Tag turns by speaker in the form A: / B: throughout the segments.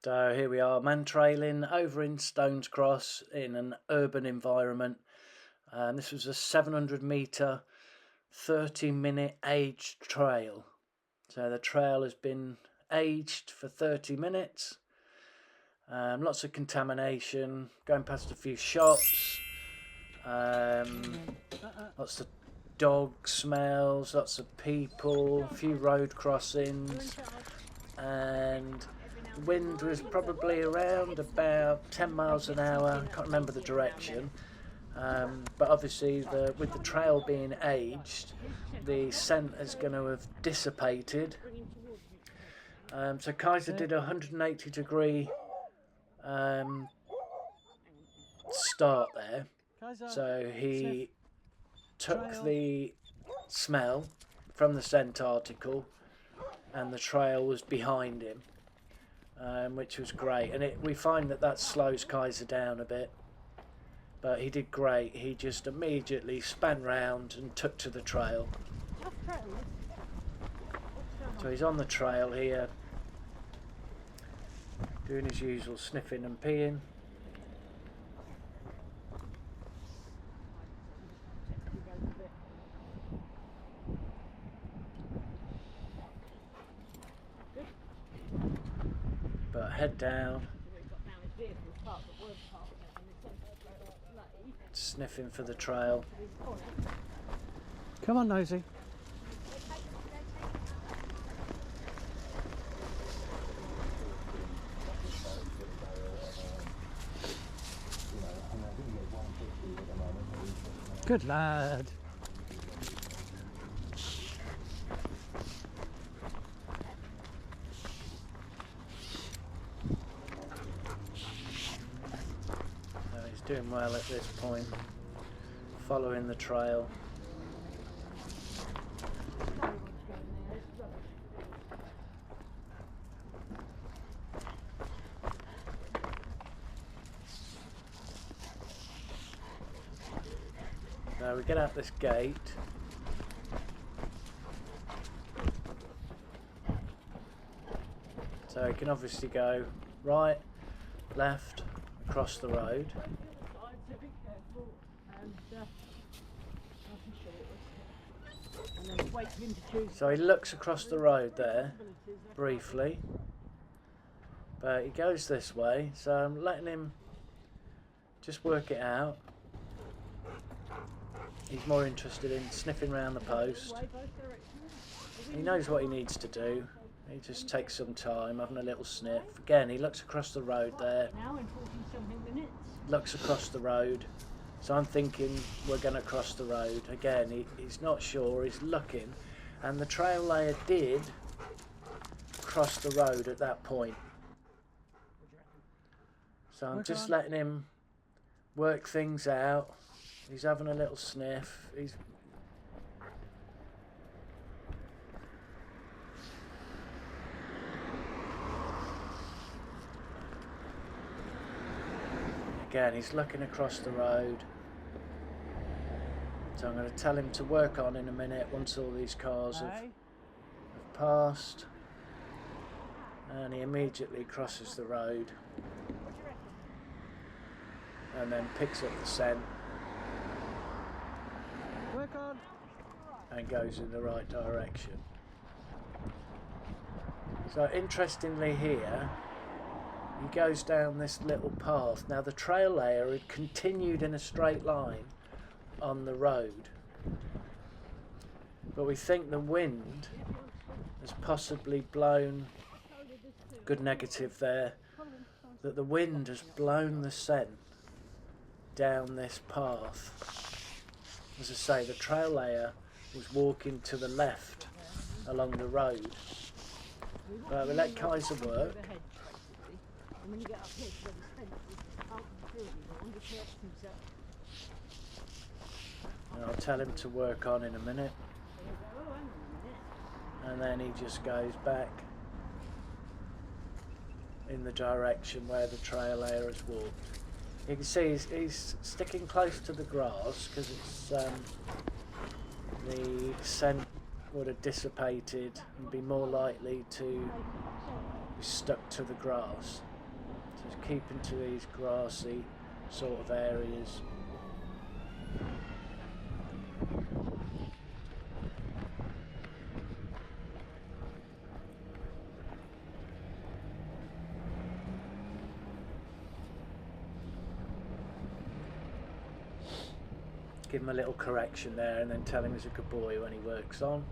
A: So here we are, mantrailing over in Stones Cross in an urban environment. This was a 700 metre, 30-minute aged trail. So the trail has been aged for 30 minutes. Lots of contamination, going past a few shops. Lots of dog smells, lots of people, a few road crossings, and the wind was probably around about 10 miles an hour. I can't remember the direction, but obviously with the trail being aged, the scent is going to have dissipated. So Kaiser did a 180-degree start there. So he took the smell from the scent article, and the trail was behind him, which was great. And we find that slows Kaiser down a bit, but he did great. He just immediately span round and took to the trail. So he's on the trail here, doing his usual sniffing and peeing. But head down, sniffing for the trail.
B: Come on, Nosy. Good lad.
A: Doing well at this point, following the trail. Now we get out this gate. So you can obviously go right, left, across the road. So he looks across the road there briefly, but he goes this way, so I'm letting him just work it out. He's more interested in sniffing around the post. He knows what he needs to do. He just takes some time having a little sniff. Again, he looks across the road there. Looks across the road. So I'm thinking we're going to cross the road. Again, he's not sure, he's looking. And the trail layer did cross the road at that point. So I'm just letting him work things out. He's having a little sniff. Again, he's looking across the road. So I'm going to tell him to work on in a minute once all these cars have passed. And he immediately crosses the road and then picks up the scent and goes in the right direction. So interestingly here, he goes down this little path. Now the trail layer had continued in a straight line on the road, but we think the wind has possibly blown, good negative there, that the wind has blown the scent down this path. As I say, the trail layer was walking to the left along the road, but we let Kaiser work. And I'll tell him to work on in a minute, and then he just goes back in the direction where the trail layer has walked. You can see he's sticking close to the grass because it's the scent would have dissipated and be more likely to be stuck to the grass. Just keeping to these grassy sort of areas. Give him a little correction there and then tell him he's a good boy when he works on.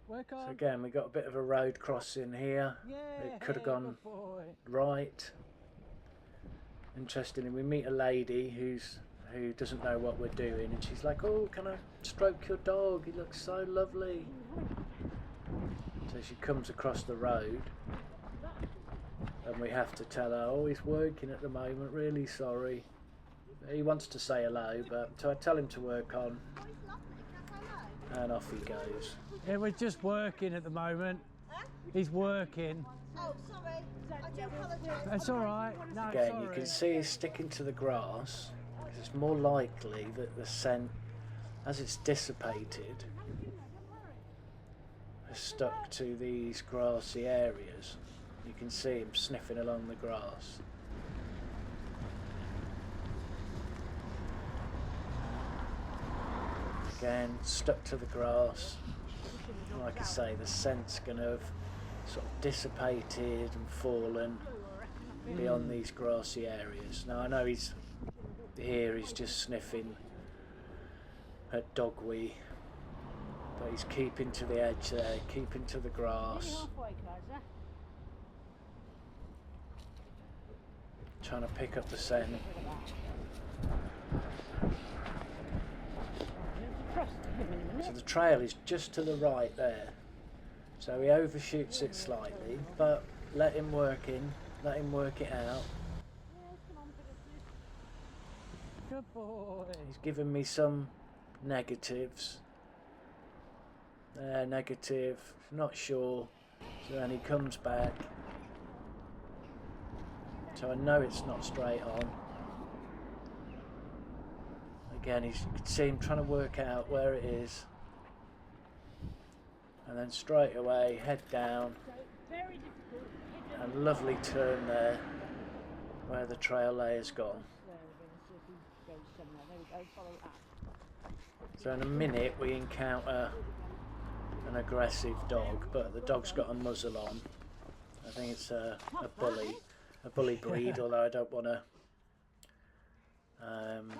B: Work on.
A: So again, we got a bit of a road crossing here.
B: Yeah,
A: It could have gone right. Interestingly, we meet a lady who doesn't know what we're doing, and she's like, "Oh, can I stroke your dog? He looks so lovely." So she comes across the road, and we have to tell her, "Oh, he's working at the moment. Really sorry." He wants to say hello, but so I tell him to work on, and off he goes.
B: Yeah, we're just working at the moment.
C: Huh?
B: He's working.
C: Oh, sorry. I do apologise.
B: That's all right. No,
A: Again,
B: sorry.
A: you can see he's sticking to the grass, because it's more likely that the scent, as it's dissipated, has stuck to these grassy areas. You can see him sniffing along the grass. Again, stuck to the grass. Like I say, the scent's going to have sort of dissipated and fallen beyond these grassy areas. Now I know he's just sniffing at dog wee, but he's keeping to the edge there, keeping to the grass, trying to pick up the scent. So the trail is just to the right there, so he overshoots it slightly, but let him work it out.
B: Good boy.
A: He's given me some negatives. Negative, not sure. So then he comes back. So I know it's not straight on. Again, you can see him trying to work out where it is. And then straight away, head down. And lovely turn there, where the trail layer's gone. So in a minute we encounter an aggressive dog, but the dog's got a muzzle on. I think it's a bully breed, although I don't want to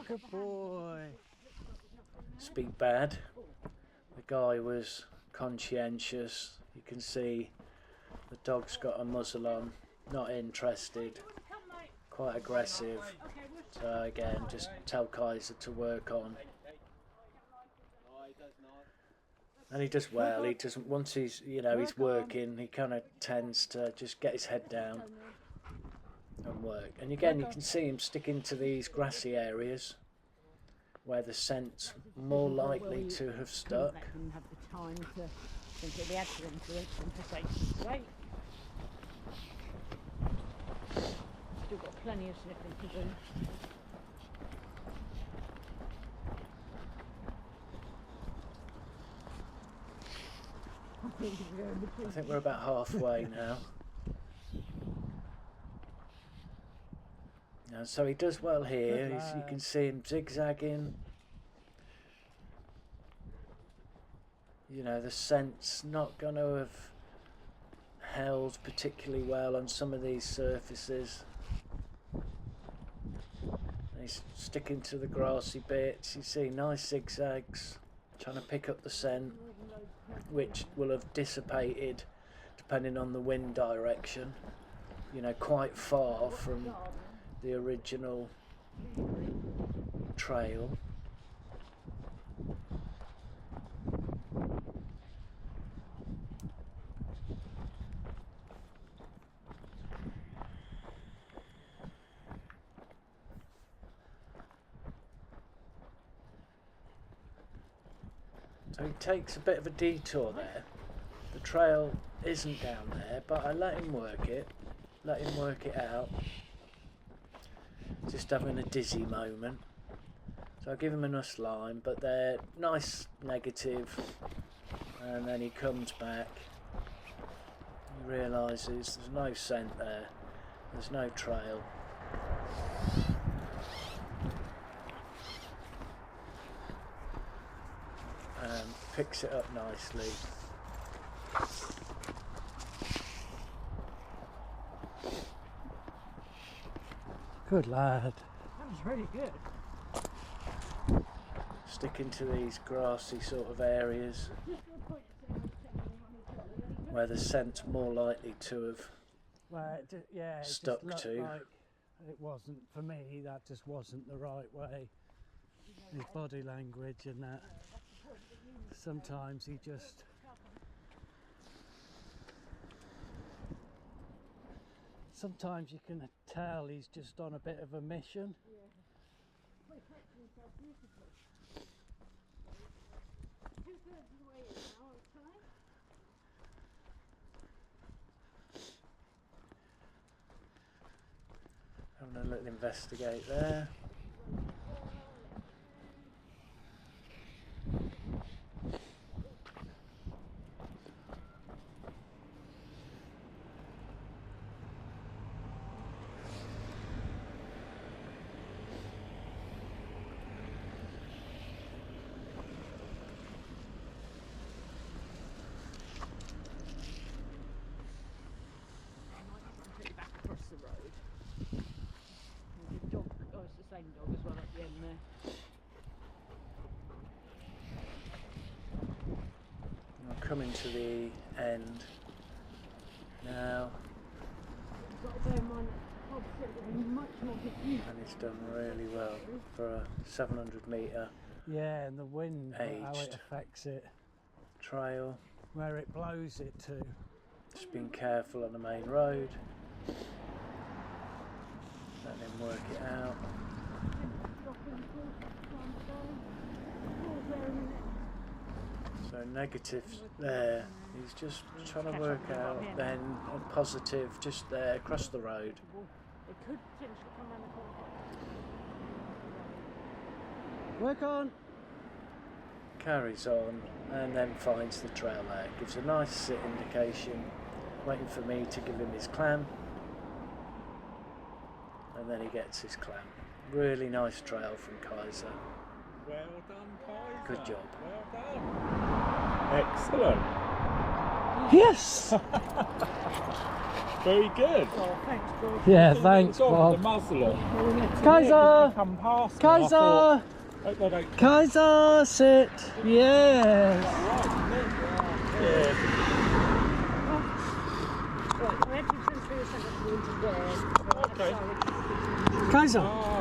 B: Good boy.
A: speak bad. The guy was conscientious. You can see the dog's got a muzzle on, not interested, quite aggressive. So again, just tell Kaiser to work on. And he does well. He doesn't, once he's working, he kind of tends to just get his head down and work. And again, you can see him sticking to these grassy areas where the scent's more likely to have stuck.
D: Have the time to think of the accident for safety. Great. Still got plenty of sniffing to do.
A: I think we're about halfway now. So he does well here. You can see him zigzagging. You know, the scent's not going to have held particularly well on some of these surfaces. He's sticking to the grassy bits. You see nice zigzags, trying to pick up the scent, which will have dissipated depending on the wind direction, you know, quite far from the original trail. So he takes a bit of a detour there. The trail isn't down there, but I let him work it out. Just having a dizzy moment. So I give him enough line, but they're nice negative, and then he comes back. He realises there's no scent there, There's no trail. Picks it up nicely.
B: Good lad.
D: That was really good.
A: Sticking to these grassy sort of areas where the scent's more likely to have
B: Well, it
A: stuck
B: just looked
A: to.
B: like it wasn't, for me, that just wasn't the right way. His body language and that. Sometimes he just... Sometimes you can tell he's just on a bit of a mission.
A: Having a little investigate there.
D: Back across the road. And the dog, oh, it's the same dog as well at the end there.
A: I'm coming to the end now,
D: You've got to bear in mind that Bob's getting much more diffused.
A: and it's done really well for a 700 metre
B: Yeah, and the wind, how it
A: Aged.
B: affects it,
A: trail.
B: where it blows it to.
A: Just being careful on the main road. Let him work it out. So negatives there. He's just trying to work out then a positive just there across the road.
D: It could potentially come around the corner.
B: Work on!
A: Carries on and then finds the trail there. Gives a nice sit indication. Waiting for me to give him his clam. And then he gets his clam. Really nice trail from Kaiser.
E: Well done, Kaiser.
A: Good job.
E: Well done. Excellent.
B: Yes!
E: Very good.
D: Oh, thanks, Bob.
B: Yeah, thanks,
E: The
B: Bob.
E: muzzler.
B: Kaiser!
E: Come past me, I
B: Kaiser!
E: thought, hope they don't.
B: Kaiser, sit! Yes!
E: Yeah.
D: Right, I had to send through a second to there.
E: Okay.
B: Kaiser!
E: Oh,